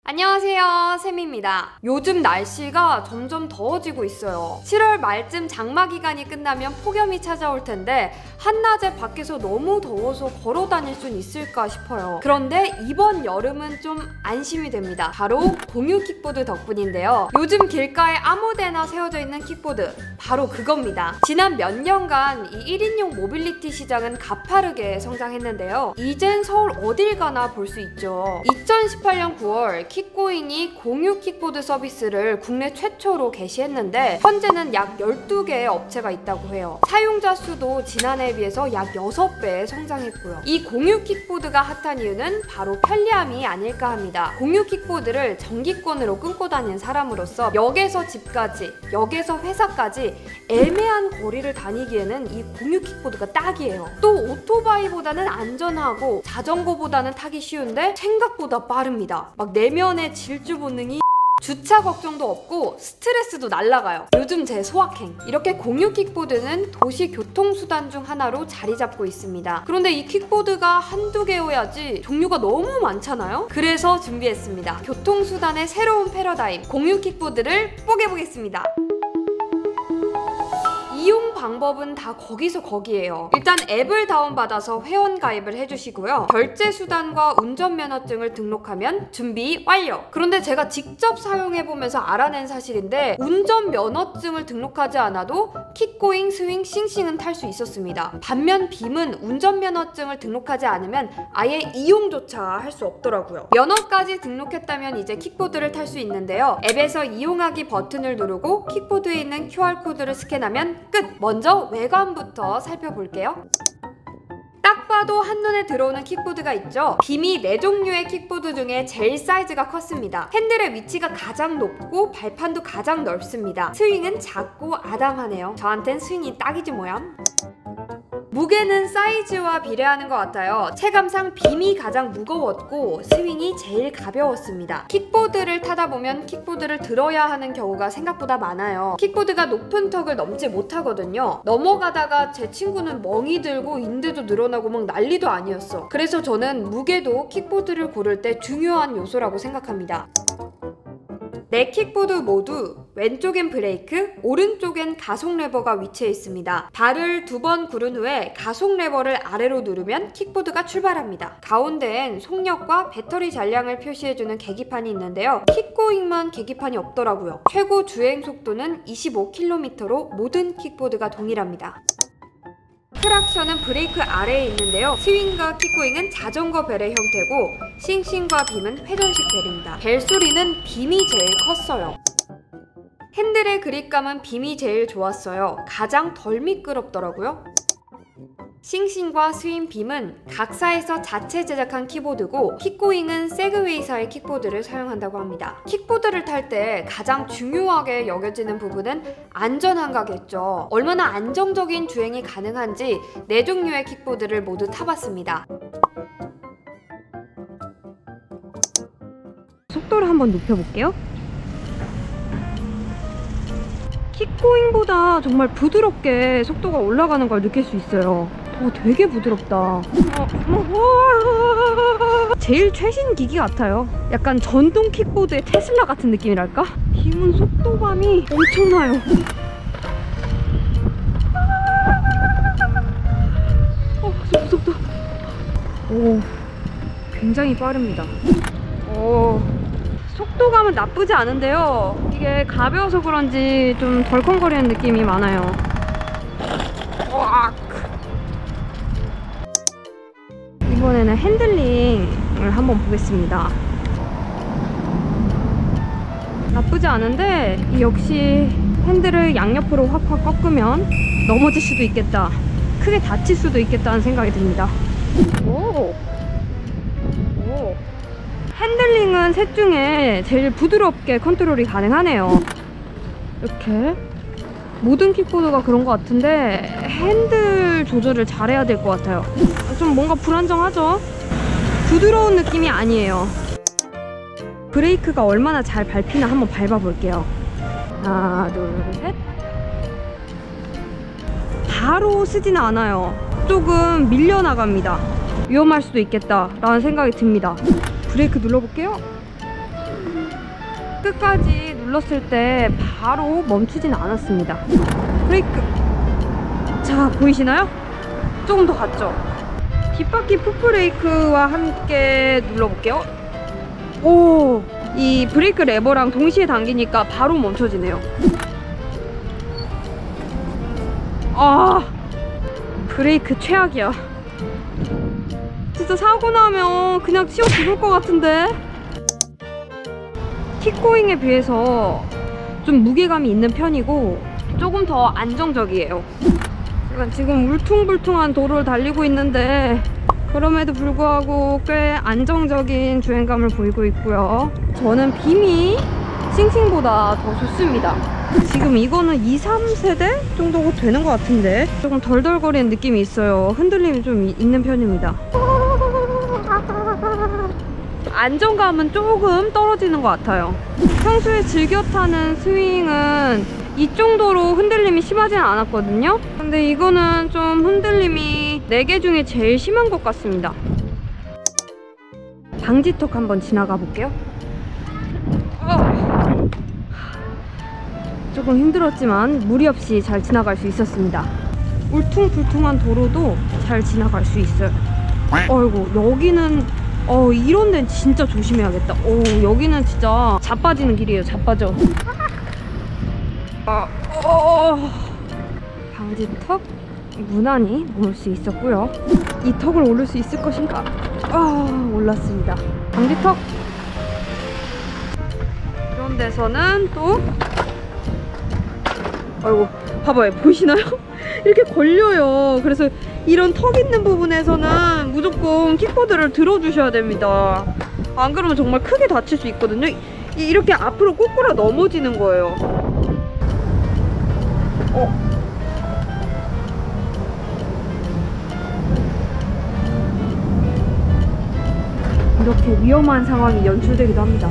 안녕하세요, 샘입니다. 요즘 날씨가 점점 더워지고 있어요. 7월 말쯤 장마 기간이 끝나면 폭염이 찾아올 텐데 한낮에 밖에서 너무 더워서 걸어 다닐 순 있을까 싶어요. 그런데 이번 여름은 좀 안심이 됩니다. 바로 공유 킥보드 덕분인데요. 요즘 길가에 아무데나 세워져 있는 킥보드, 바로 그겁니다. 지난 몇 년간 이 1인용 모빌리티 시장은 가파르게 성장했는데요. 이젠 서울 어딜 가나 볼 수 있죠. 2018년 9월 킥고잉이 공유 킥보드 서비스를 국내 최초로 개시했는데 현재는 약 12개의 업체가 있다고 해요. 사용자 수도 지난해에 비해서 약 6배 성장했고요. 이 공유 킥보드가 핫한 이유는 바로 편리함이 아닐까 합니다. 공유 킥보드를 정기권으로 끊고 다니는 사람으로서 역에서 집까지, 역에서 회사까지 애매한 거리를 다니기에는 이 공유 킥보드가 딱이에요. 또 오토바이보다는 안전하고 자전거보다는 타기 쉬운데 생각보다 빠릅니다. 막 내면의 질주 본능이 주차 걱정도 없고 스트레스도 날라가요. 요즘 제 소확행. 이렇게 공유 킥보드는 도시 교통수단 중 하나로 자리 잡고 있습니다. 그런데 이 킥보드가 한두 개여야지 종류가 너무 많잖아요? 그래서 준비했습니다. 교통수단의 새로운 패러다임, 공유 킥보드를 뽀개보겠습니다. 이용 방법은 다 거기서 거기에요. 일단 앱을 다운받아서 회원가입을 해주시고요. 결제수단과 운전면허증을 등록하면 준비 완료! 그런데 제가 직접 사용해보면서 알아낸 사실인데 운전면허증을 등록하지 않아도 킥고잉, 스윙, 싱싱은 탈 수 있었습니다. 반면 빔은 운전면허증을 등록하지 않으면 아예 이용조차 할 수 없더라고요. 면허까지 등록했다면 이제 킥보드를 탈 수 있는데요. 앱에서 이용하기 버튼을 누르고 킥보드에 있는 QR코드를 스캔하면 끝! 먼저 외관부터 살펴볼게요. 딱 봐도 한눈에 들어오는 킥보드가 있죠. 빔이 4종류의 킥보드 중에 제일 사이즈가 컸습니다. 핸들의 위치가 가장 높고 발판도 가장 넓습니다. 스윙은 작고 아담하네요. 저한텐 스윙이 딱이지 뭐야. 무게는 사이즈와 비례하는 것 같아요. 체감상 빔이 가장 무거웠고 스윙이 제일 가벼웠습니다. 킥보드를 타다 보면 킥보드를 들어야 하는 경우가 생각보다 많아요. 킥보드가 높은 턱을 넘지 못하거든요. 넘어가다가 제 친구는 멍이 들고 인대도 늘어나고 막 난리도 아니었어. 그래서 저는 무게도 킥보드를 고를 때 중요한 요소라고 생각합니다. 네 킥보드 모두 왼쪽엔 브레이크, 오른쪽엔 가속 레버가 위치해 있습니다. 발을 2번 구른 후에 가속 레버를 아래로 누르면 킥보드가 출발합니다. 가운데엔 속력과 배터리 잔량을 표시해주는 계기판이 있는데요. 킥고잉만 계기판이 없더라고요. 최고 주행 속도는 25km로 모든 킥보드가 동일합니다. 트랙션은 브레이크 아래에 있는데요. 스윙과 킥고잉은 자전거 벨의 형태고 싱싱과 빔은 회전식 벨입니다. 벨 소리는 빔이 제일 컸어요. 핸들의 그립감은 빔이 제일 좋았어요. 가장 덜 미끄럽더라고요. 싱싱과 스윙 빔은 각사에서 자체 제작한 키보드고 킥고잉은 세그웨이사의 킥보드를 사용한다고 합니다. 킥보드를 탈 때 가장 중요하게 여겨지는 부분은 안전한가겠죠. 얼마나 안정적인 주행이 가능한지 4종류의 킥보드를 모두 타봤습니다. 속도를 한번 높여볼게요. 킥고잉보다 정말 부드럽게 속도가 올라가는 걸 느낄 수 있어요. 되게 부드럽다. 제일 최신 기기 같아요. 약간 전동 킥보드의 테슬라 같은 느낌이랄까? 빔은 속도감이 엄청나요. 속도. 오, 굉장히 빠릅니다. 속도감은 나쁘지 않은데요. 이게 가벼워서 그런지 좀 덜컹거리는 느낌이 많아요. 이번에는 핸들링을 한번 보겠습니다. 나쁘지 않은데 역시 핸들을 양옆으로 확확 꺾으면 넘어질 수도 있겠다, 크게 다칠 수도 있겠다는 생각이 듭니다. 핸들링은 셋 중에 제일 부드럽게 컨트롤이 가능하네요. 이렇게 모든 킥보드가 그런 것 같은데 핸들 조절을 잘해야 될 것 같아요. 좀 뭔가 불안정하죠? 부드러운 느낌이 아니에요. 브레이크가 얼마나 잘 밟히나 한번 밟아볼게요. 하나, 둘, 셋. 바로 쓰지는 않아요. 조금 밀려나갑니다. 위험할 수도 있겠다 라는 생각이 듭니다. 브레이크 눌러볼게요. 끝까지 눌렀을 때 바로 멈추진 않았습니다. 브레이크. 자, 보이시나요? 조금 더 갔죠? 뒷바퀴 풋브레이크와 함께 눌러볼게요. 오, 이 브레이크 레버랑 동시에 당기니까 바로 멈춰지네요. 아, 브레이크 최악이야. 진짜 사고 나면 그냥 치워 죽을 것 같은데. 킥고잉에 비해서 좀 무게감이 있는 편이고 조금 더 안정적이에요. 제가 지금 울퉁불퉁한 도로를 달리고 있는데 그럼에도 불구하고 꽤 안정적인 주행감을 보이고 있고요. 저는 빔이 싱싱보다 더 좋습니다. 지금 이거는 2, 3세대 정도 되는 것 같은데 조금 덜덜거리는 느낌이 있어요. 흔들림이 좀 있는 편입니다. 안정감은 조금 떨어지는 것 같아요. 평소에 즐겨 타는 스윙은 이 정도로 흔들림이 심하진 않았거든요. 근데 이거는 좀 흔들림이 4개 중에 제일 심한 것 같습니다. 방지턱 한번 지나가 볼게요. 조금 힘들었지만 무리 없이 잘 지나갈 수 있었습니다. 울퉁불퉁한 도로도 잘 지나갈 수 있어요. 어이구, 여기는 이런 데는 진짜 조심해야겠다. 여기는 진짜 자빠지는 길이에요. 자빠져. 방지턱 무난히 넘을 수 있었고요. 이 턱을 오를 수 있을 것인가? 올랐습니다. 방지턱. 이런 데서는 또 아이고, 봐봐요. 보이시나요? 이렇게 걸려요. 그래서 이런 턱 있는 부분에서는 무조건 킥보드를 들어주셔야 됩니다. 안 그러면 정말 크게 다칠 수 있거든요. 이렇게 앞으로 꼬꾸라 넘어지는 거예요. 이렇게 위험한 상황이 연출되기도 합니다.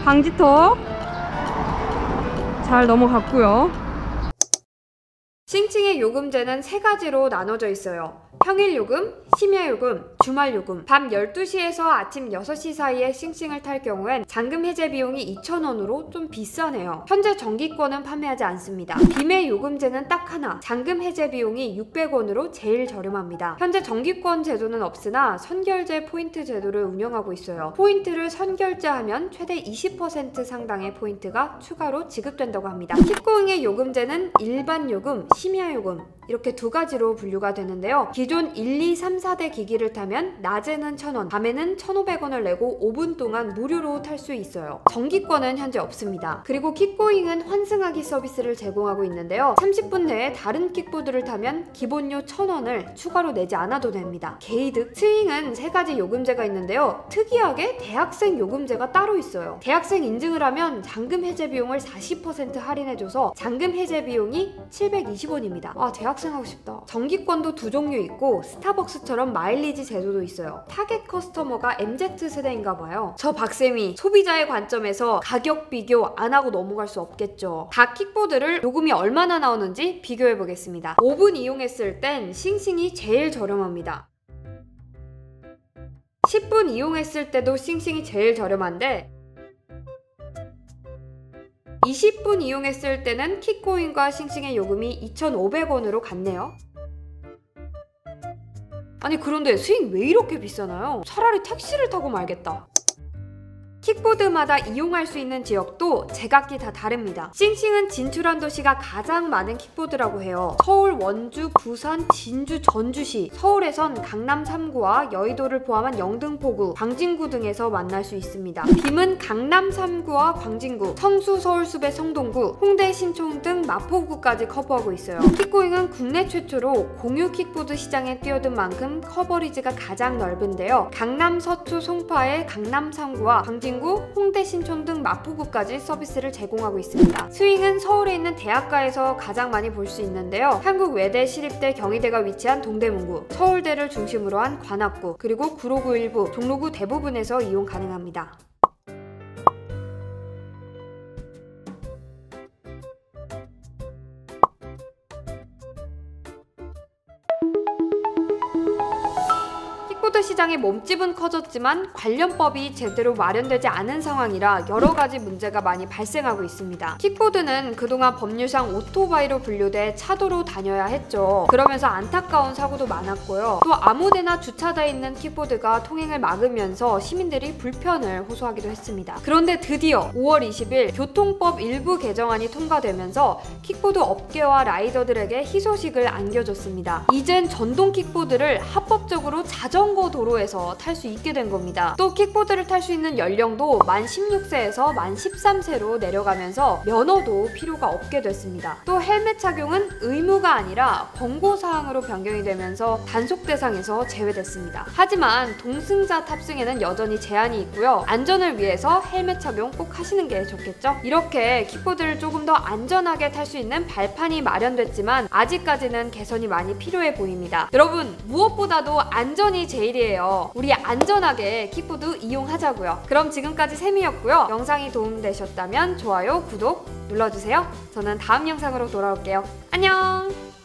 방지턱 잘 넘어갔고요. 싱싱의 요금제는 3가지로 나눠져 있어요. 평일 요금, 심야 요금, 주말 요금. 밤 12시에서 아침 6시 사이에 싱싱을 탈 경우엔 잔금 해제 비용이 2,000원으로 좀 비싸네요. 현재 정기권은 판매하지 않습니다. 빔의 요금제는 딱 하나, 잔금 해제 비용이 600원으로 제일 저렴합니다. 현재 정기권 제도는 없으나 선결제 포인트 제도를 운영하고 있어요. 포인트를 선결제하면 최대 20% 상당의 포인트가 추가로 지급된다고 합니다. 킥고잉의 요금제는 일반 요금, 심야 요금 이렇게 2가지로 분류가 되는데요. 기존 1, 2, 3, 4대 기기를 타면 낮에는 1,000원, 밤에는 1,500원을 내고 5분 동안 무료로 탈 수 있어요. 정기권은 현재 없습니다. 그리고 킥고잉은 환승하기 서비스를 제공하고 있는데요. 30분 내에 다른 킥보드를 타면 기본료 1,000원을 추가로 내지 않아도 됩니다. 개이득. 스윙은 3가지 요금제가 있는데요. 특이하게 대학생 요금제가 따로 있어요. 대학생 인증을 하면 잔금 해제 비용을 40% 할인해줘서 잔금 해제 비용이 720원입니다. 아, 대학생 하고 싶다. 정기권도 2종류 있고 스타벅스처럼 마일리지 제도도 있어요. 타겟 커스터머가 MZ세대인가 봐요. 저 박쌤이 소비자의 관점에서 가격 비교 안 하고 넘어갈 수 없겠죠. 각 킥보드를 요금이 얼마나 나오는지 비교해 보겠습니다. 5분 이용했을 땐 싱싱이 제일 저렴합니다. 10분 이용했을 때도 싱싱이 제일 저렴한데 20분 이용했을 때는 킥고잉과 싱싱의 요금이 2,500원으로 같네요. 아니, 그런데 스윙 왜 이렇게 비싸나요? 차라리 택시를 타고 말겠다. 킥보드마다 이용할 수 있는 지역도 제각기 다 다릅니다. 싱싱은 진출한 도시가 가장 많은 킥보드라고 해요. 서울, 원주, 부산, 진주, 전주시, 서울에선 강남 3구와 여의도를 포함한 영등포구, 광진구 등에서 만날 수 있습니다. 빔은 강남 3구와 광진구, 성수, 서울숲의 성동구, 홍대, 신촌 등 마포구까지 커버하고 있어요. 킥고잉은 국내 최초로 공유 킥보드 시장에 뛰어든 만큼 커버리지가 가장 넓은데요. 강남 서초 송파의 강남 3구와 광진구, 홍대, 신촌 등 마포구까지 서비스를 제공하고 있습니다. 스윙은 서울에 있는 대학가에서 가장 많이 볼 수 있는데요. 한국 외대, 시립대, 경희대가 위치한 동대문구, 서울대를 중심으로 한 관악구, 그리고 구로구 일부, 종로구 대부분에서 이용 가능합니다. 킥보드 킥보드 시장의 몸집은 커졌지만 관련법이 제대로 마련되지 않은 상황이라 여러 가지 문제가 많이 발생하고 있습니다. 킥보드는 그동안 법률상 오토바이로 분류돼 차도로 다녀야 했죠. 그러면서 안타까운 사고도 많았고요. 또 아무데나 주차돼 있는 킥보드가 통행을 막으면서 시민들이 불편을 호소하기도 했습니다. 그런데 드디어 5월 20일 교통법 일부 개정안이 통과되면서 킥보드 업계와 라이더들에게 희소식을 안겨줬습니다. 이젠 전동 킥보드를 합법적으로 자전거 도로에서 탈 수 있게 된 겁니다. 또 킥보드를 탈 수 있는 연령도 만 16세에서 만 13세로 내려가면서 면허도 필요가 없게 됐습니다. 또 헬멧 착용은 의무가 아니라 권고사항으로 변경이 되면서 단속 대상에서 제외됐습니다. 하지만 동승자 탑승에는 여전히 제한이 있고요. 안전을 위해서 헬멧 착용 꼭 하시는 게 좋겠죠? 이렇게 킥보드를 조금 더 안전하게 탈 수 있는 발판이 마련됐지만 아직까지는 개선이 많이 필요해 보입니다. 여러분, 무엇보다도 안전이 제일이에요. 우리 안전하게 킥보드 이용하자고요. 그럼 지금까지 샘이었고요. 영상이 도움되셨다면 좋아요, 구독 눌러주세요. 저는 다음 영상으로 돌아올게요. 안녕!